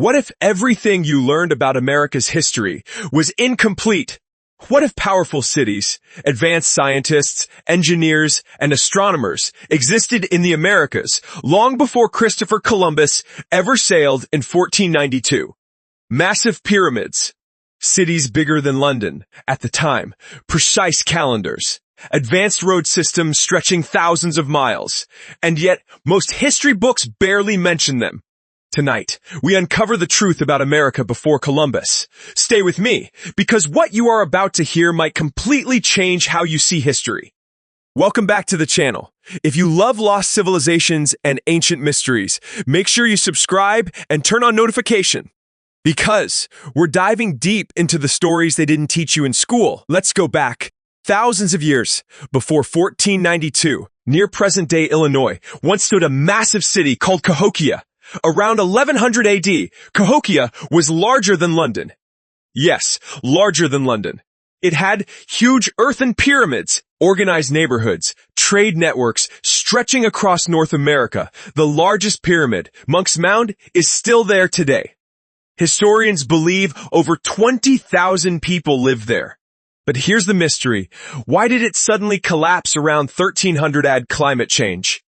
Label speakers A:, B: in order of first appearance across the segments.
A: What if everything you learned about America's history was incomplete? What if powerful cities, advanced scientists, engineers, and astronomers existed in the Americas long before Christopher Columbus ever sailed in 1492? Massive pyramids, cities bigger than London at the time, precise calendars, advanced road systems stretching thousands of miles, and yet most history books barely mention them. Tonight, we uncover the truth about America before Columbus. Stay with me, because what you are about to hear might completely change how you see history. Welcome back to the channel. If you love lost civilizations and ancient mysteries, make sure you subscribe and turn on notification. Because we're diving deep into the stories they didn't teach you in school. Let's go back thousands of years before 1492. Near present-day Illinois, once stood a massive city called Cahokia. Around 1100 AD, Cahokia was larger than London. Yes, larger than London. It had huge earthen pyramids, organized neighborhoods, trade networks stretching across North America. The largest pyramid, Monk's Mound, is still there today. Historians believe over 20,000 people lived there. But here's the mystery. Why did it suddenly collapse around 1300 AD? Climate change?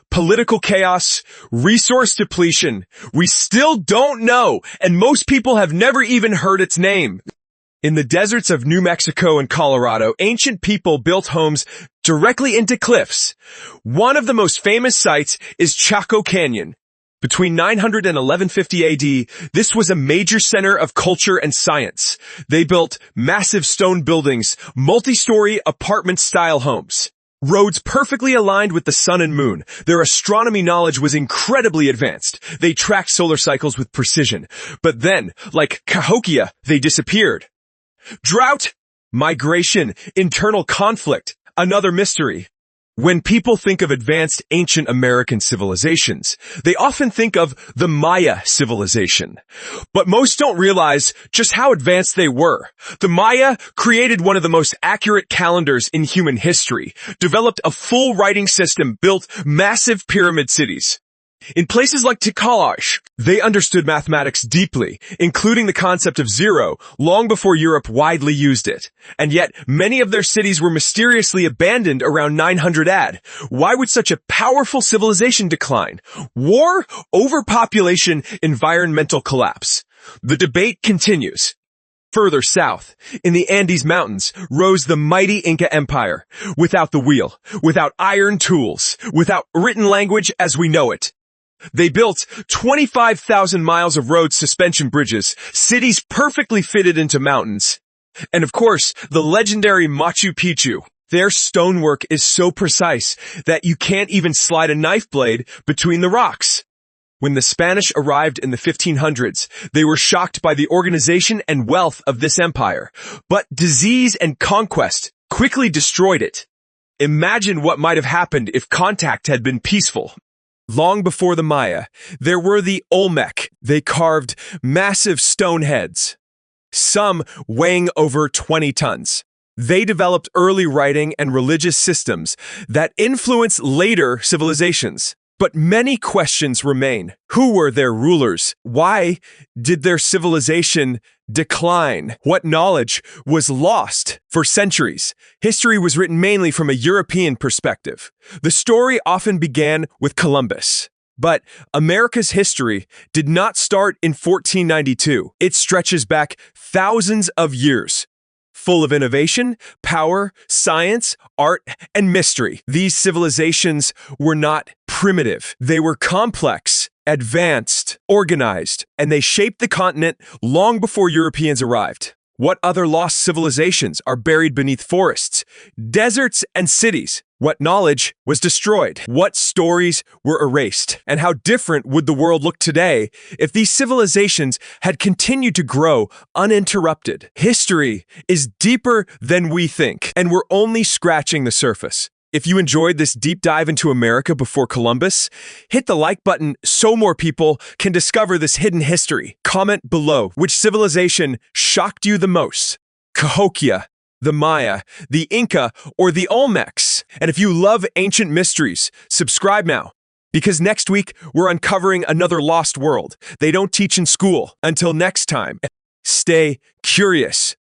A: Political chaos, resource depletion. We still don't know, and most people have never even heard its name. In the deserts of New Mexico and Colorado, ancient people built homes directly into cliffs. One of the most famous sites is Chaco Canyon. Between 900 and 1150 AD, this was a major center of culture and science. They built massive stone buildings, multi-story apartment-style homes. Roads perfectly aligned with the sun and moon. Their astronomy knowledge was incredibly advanced. They tracked solar cycles with precision. But then, like Cahokia, they disappeared. Drought, migration, internal conflict, another mystery. When people think of advanced ancient American civilizations, they often think of the Maya civilization. But most don't realize just how advanced they were. The Maya created one of the most accurate calendars in human history, developed a full writing system, built massive pyramid cities. In places like Tikal, they understood mathematics deeply, including the concept of zero, long before Europe widely used it. And yet, many of their cities were mysteriously abandoned around 900 AD. Why would such a powerful civilization decline? War, overpopulation, environmental collapse. The debate continues. Further south, in the Andes Mountains, rose the mighty Inca Empire. Without the wheel, without iron tools, without written language as we know it. They built 25,000 miles of road suspension bridges, cities perfectly fitted into mountains. And of course, the legendary Machu Picchu. Their stonework is so precise that you can't even slide a knife blade between the rocks. When the Spanish arrived in the 1500s, they were shocked by the organization and wealth of this empire. But disease and conquest quickly destroyed it. Imagine what might have happened if contact had been peaceful. Long before the Maya, there were the Olmec. They carved massive stone heads, some weighing over 20 tons. They developed early writing and religious systems that influenced later civilizations. But many questions remain. Who were their rulers? Why did their civilization decline? What knowledge was lost for centuries? History was written mainly from a European perspective. The story often began with Columbus. But America's history did not start in 1492. It stretches back thousands of years, full of innovation, power, science, art, and mystery. These civilizations were not primitive. They were complex, advanced, organized, and they shaped the continent long before Europeans arrived. What other lost civilizations are buried beneath forests, deserts, and cities? What knowledge was destroyed? What stories were erased? And how different would the world look today if these civilizations had continued to grow uninterrupted? History is deeper than we think, and we're only scratching the surface. If you enjoyed this deep dive into America before Columbus, hit the like button so more people can discover this hidden history. Comment below which civilization shocked you the most: Cahokia, the Maya, the Inca, or the Olmecs. And if you love ancient mysteries, subscribe now. Because next week, we're uncovering another lost world they don't teach in school. Until next time, stay curious.